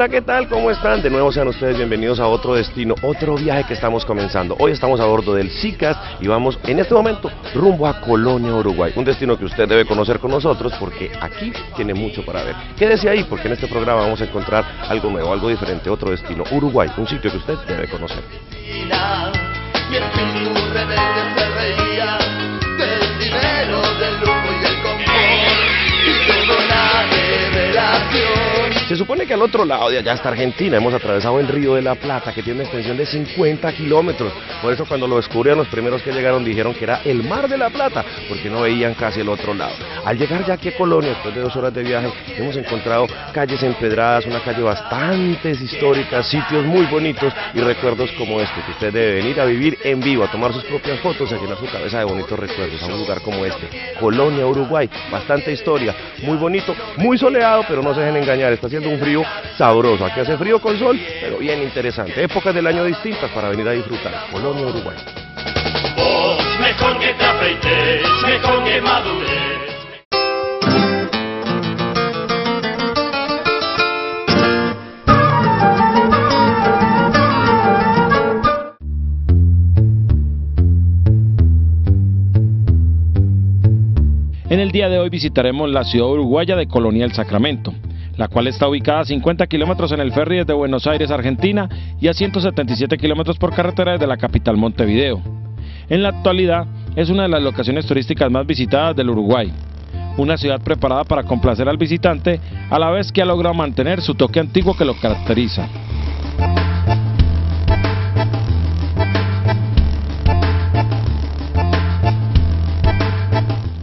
Hola, ¿qué tal? ¿Cómo están? De nuevo sean ustedes bienvenidos a otro destino, otro viaje que estamos comenzando. Hoy estamos a bordo del SeaCast y vamos en este momento rumbo a Colonia, Uruguay. Un destino que usted debe conocer con nosotros porque aquí tiene mucho para ver. Quédese ahí porque en este programa vamos a encontrar algo nuevo, algo diferente, otro destino, Uruguay, un sitio que usted debe conocer. Mi espíritu rebelde se reía del dinero, del lujo y del confort, y toda una revelación. Se supone que al otro lado de allá está Argentina. Hemos atravesado el Río de la Plata, que tiene una extensión de 50 kilómetros. Por eso cuando lo descubrieron, los primeros que llegaron dijeron que era el Mar de la Plata, porque no veían casi el otro lado. Al llegar ya aquí a Colonia, después de 2 horas de viaje, hemos encontrado calles empedradas, una calle bastante histórica, sitios muy bonitos y recuerdos como este, que usted debe venir a vivir en vivo, a tomar sus propias fotos y a llenar su cabeza de bonitos recuerdos a un lugar como este, Colonia, Uruguay. Bastante historia, muy bonito, muy soleado, pero no se dejen engañar, está haciendo un frío sabroso. Aquí hace frío con sol, pero bien interesante. Épocas del año distintas para venir a disfrutar. Colonia, Uruguay. Vos, mejor que te afeites, mejor que madures. En el día de hoy visitaremos la ciudad uruguaya de Colonia del Sacramento, la cual está ubicada a 50 kilómetros en el ferry desde Buenos Aires, Argentina, y a 177 kilómetros por carretera desde la capital Montevideo. En la actualidad es una de las locaciones turísticas más visitadas del Uruguay, una ciudad preparada para complacer al visitante, a la vez que ha logrado mantener su toque antiguo que lo caracteriza.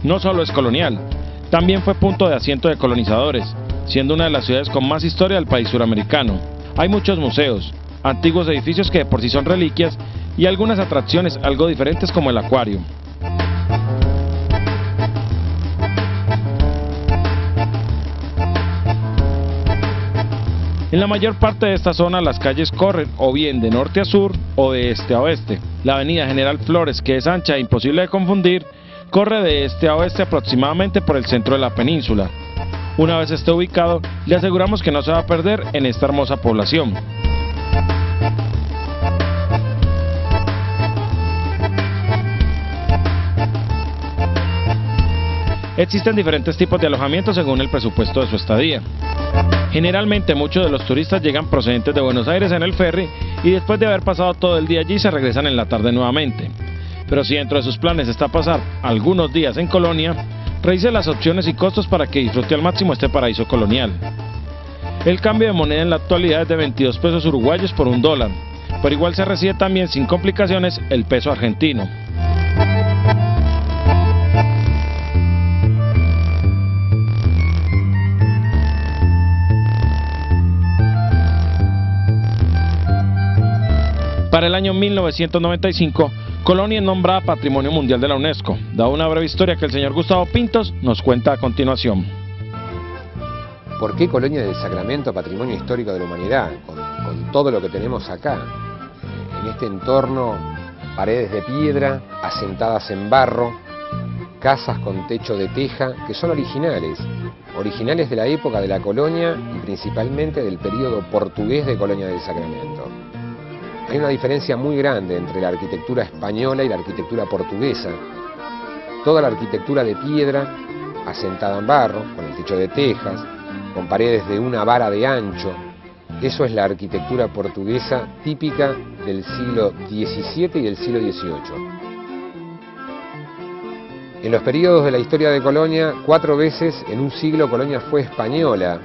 No solo es colonial, también fue punto de asiento de colonizadores, siendo una de las ciudades con más historia del país suramericano. Hay muchos museos, antiguos edificios que de por sí son reliquias y algunas atracciones algo diferentes como el acuario. En la mayor parte de esta zona las calles corren o bien de norte a sur o de este a oeste. La avenida General Flores, que es ancha e imposible de confundir, corre de este a oeste aproximadamente por el centro de la península. Una vez esté ubicado, le aseguramos que no se va a perder en esta hermosa población. Existen diferentes tipos de alojamiento según el presupuesto de su estadía. Generalmente muchos de los turistas llegan procedentes de Buenos Aires en el ferry y después de haber pasado todo el día allí se regresan en la tarde nuevamente. Pero si dentro de sus planes está pasar algunos días en Colonia, revise las opciones y costos para que disfrute al máximo este paraíso colonial. El cambio de moneda en la actualidad es de 22 pesos uruguayos por $1, pero igual se recibe también sin complicaciones el peso argentino. Para el año 1995, Colonia es nombrada Patrimonio Mundial de la UNESCO, dada una breve historia que el señor Gustavo Pintos nos cuenta a continuación. ¿Por qué Colonia del Sacramento, Patrimonio Histórico de la Humanidad? Con todo lo que tenemos acá, en este entorno, paredes de piedra, asentadas en barro, casas con techo de teja, que son originales de la época de la colonia y principalmente del período portugués de Colonia del Sacramento. Hay una diferencia muy grande entre la arquitectura española y la arquitectura portuguesa. Toda la arquitectura de piedra, asentada en barro, con el techo de tejas, con paredes de una vara de ancho, eso es la arquitectura portuguesa típica del siglo XVII y del siglo XVIII. En los periodos de la historia de Colonia, 4 veces en un siglo Colonia fue española.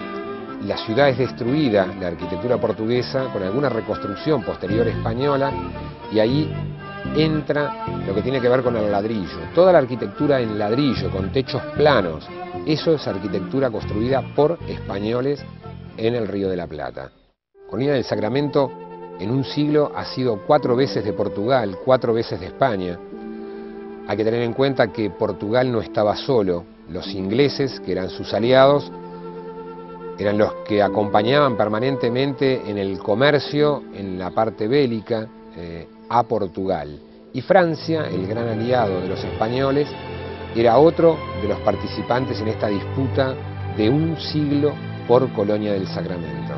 La ciudad es destruida, la arquitectura portuguesa, con alguna reconstrucción posterior española, y ahí entra lo que tiene que ver con el ladrillo. Toda la arquitectura en ladrillo, con techos planos, eso es arquitectura construida por españoles en el Río de la Plata. Colonia del Sacramento en un siglo ha sido 4 veces de Portugal, 4 veces de España. Hay que tener en cuenta que Portugal no estaba solo, los ingleses, que eran sus aliados, eran los que acompañaban permanentemente en el comercio, en la parte bélica, a Portugal. Y Francia, el gran aliado de los españoles, era otro de los participantes en esta disputa de un siglo por Colonia del Sacramento.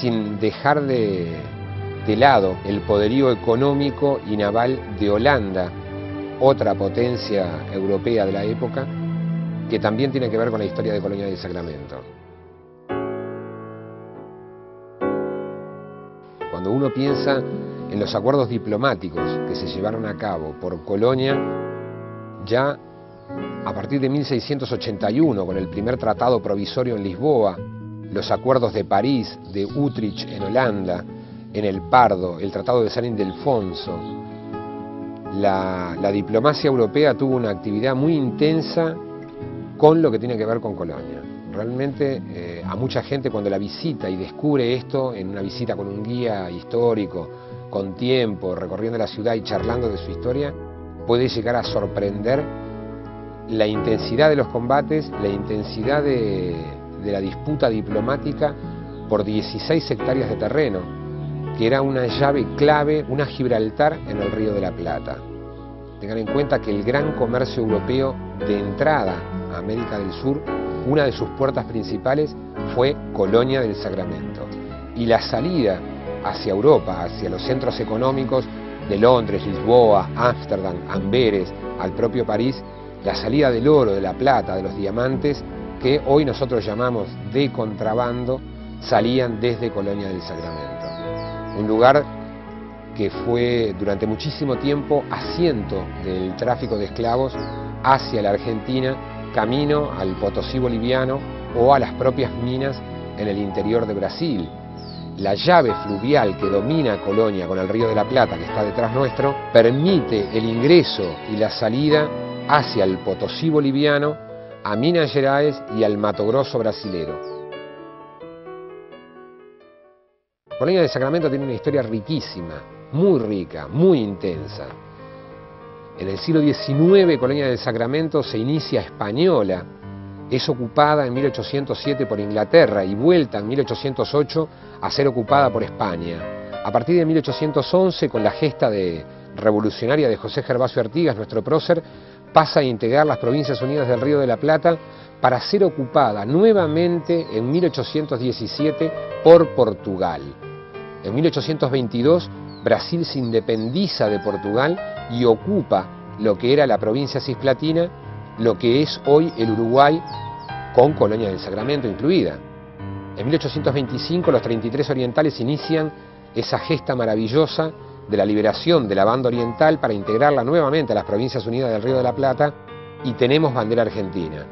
sin dejar de lado el poderío económico y naval de Holanda, otra potencia europea de la época, que también tiene que ver con la historia de Colonia del Sacramento. Cuando uno piensa en los acuerdos diplomáticos que se llevaron a cabo por Colonia, ya a partir de 1681, con el primer tratado provisorio en Lisboa, los acuerdos de París, de Utrecht en Holanda, en el Pardo, el tratado de San Ildefonso, la diplomacia europea tuvo una actividad muy intensa con lo que tiene que ver con Colonia. Realmente a mucha gente cuando la visita y descubre esto en una visita con un guía histórico, con tiempo, recorriendo la ciudad y charlando de su historia, puede llegar a sorprender la intensidad de los combates, la intensidad de la disputa diplomática por 16 hectáreas de terreno, que era una llave clave, una Gibraltar en el Río de la Plata. Tengan en cuenta que el gran comercio europeo de entrada a América del Sur, una de sus puertas principales fue Colonia del Sacramento. Y la salida hacia Europa, hacia los centros económicos de Londres, Lisboa, Ámsterdam, Amberes, al propio París, la salida del oro, de la plata, de los diamantes, que hoy nosotros llamamos de contrabando, salían desde Colonia del Sacramento. Un lugar que fue durante muchísimo tiempo asiento del tráfico de esclavos hacia la Argentina, camino al Potosí boliviano o a las propias minas en el interior de Brasil. La llave fluvial que domina Colonia con el Río de la Plata, que está detrás nuestro, permite el ingreso y la salida hacia el Potosí boliviano, a Minas Gerais y al Mato Grosso brasilero. Colonia del Sacramento tiene una historia riquísima, muy rica, muy intensa. En el siglo XIX, Colonia del Sacramento se inicia española, es ocupada en 1807 por Inglaterra y vuelta en 1808 a ser ocupada por España. A partir de 1811, con la gesta revolucionaria de José Gervasio Artigas, nuestro prócer, pasa a integrar las Provincias Unidas del Río de la Plata para ser ocupada nuevamente en 1817 por Portugal. En 1822, Brasil se independiza de Portugal y ocupa lo que era la provincia cisplatina, lo que es hoy el Uruguay, con Colonia del Sacramento incluida. En 1825 los 33 orientales inician esa gesta maravillosa de la liberación de la banda oriental para integrarla nuevamente a las Provincias Unidas del Río de la Plata y tenemos bandera argentina.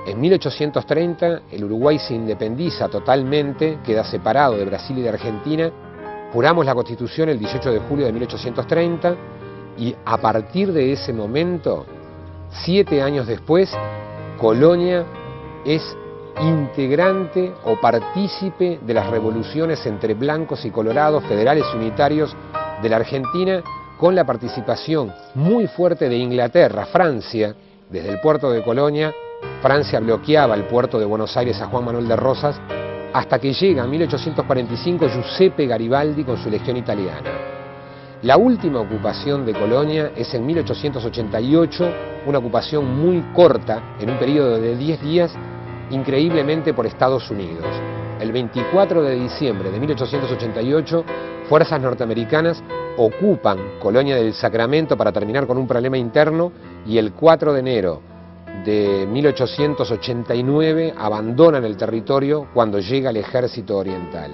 En 1830 el Uruguay se independiza totalmente, queda separado de Brasil y de Argentina, juramos la Constitución el 18 de julio de 1830 y a partir de ese momento, 7 años después, Colonia es integrante o partícipe de las revoluciones entre blancos y colorados, federales y unitarios de la Argentina, con la participación muy fuerte de Inglaterra. Francia, desde el puerto de Colonia, Francia bloqueaba el puerto de Buenos Aires a Juan Manuel de Rosas, hasta que llega en 1845 Giuseppe Garibaldi con su legión italiana. La última ocupación de Colonia es en 1888, una ocupación muy corta, en un periodo de 10 días, increíblemente por Estados Unidos. El 24 de diciembre de 1888, fuerzas norteamericanas ocupan Colonia del Sacramento para terminar con un problema interno y el 4 de enero de 1889 abandonan el territorio cuando llega el ejército oriental.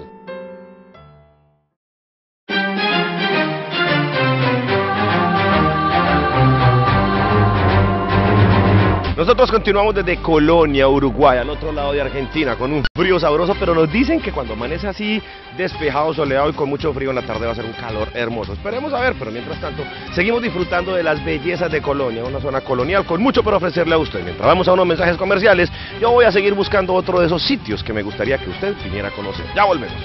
Nosotros continuamos desde Colonia, Uruguay, al otro lado de Argentina, con un frío sabroso, pero nos dicen que cuando amanece así, despejado, soleado y con mucho frío en la tarde va a ser un calor hermoso. Esperemos a ver, pero mientras tanto, seguimos disfrutando de las bellezas de Colonia, una zona colonial con mucho por ofrecerle a usted. Mientras vamos a unos mensajes comerciales, yo voy a seguir buscando otro de esos sitios que me gustaría que usted viniera a conocer. Ya volvemos.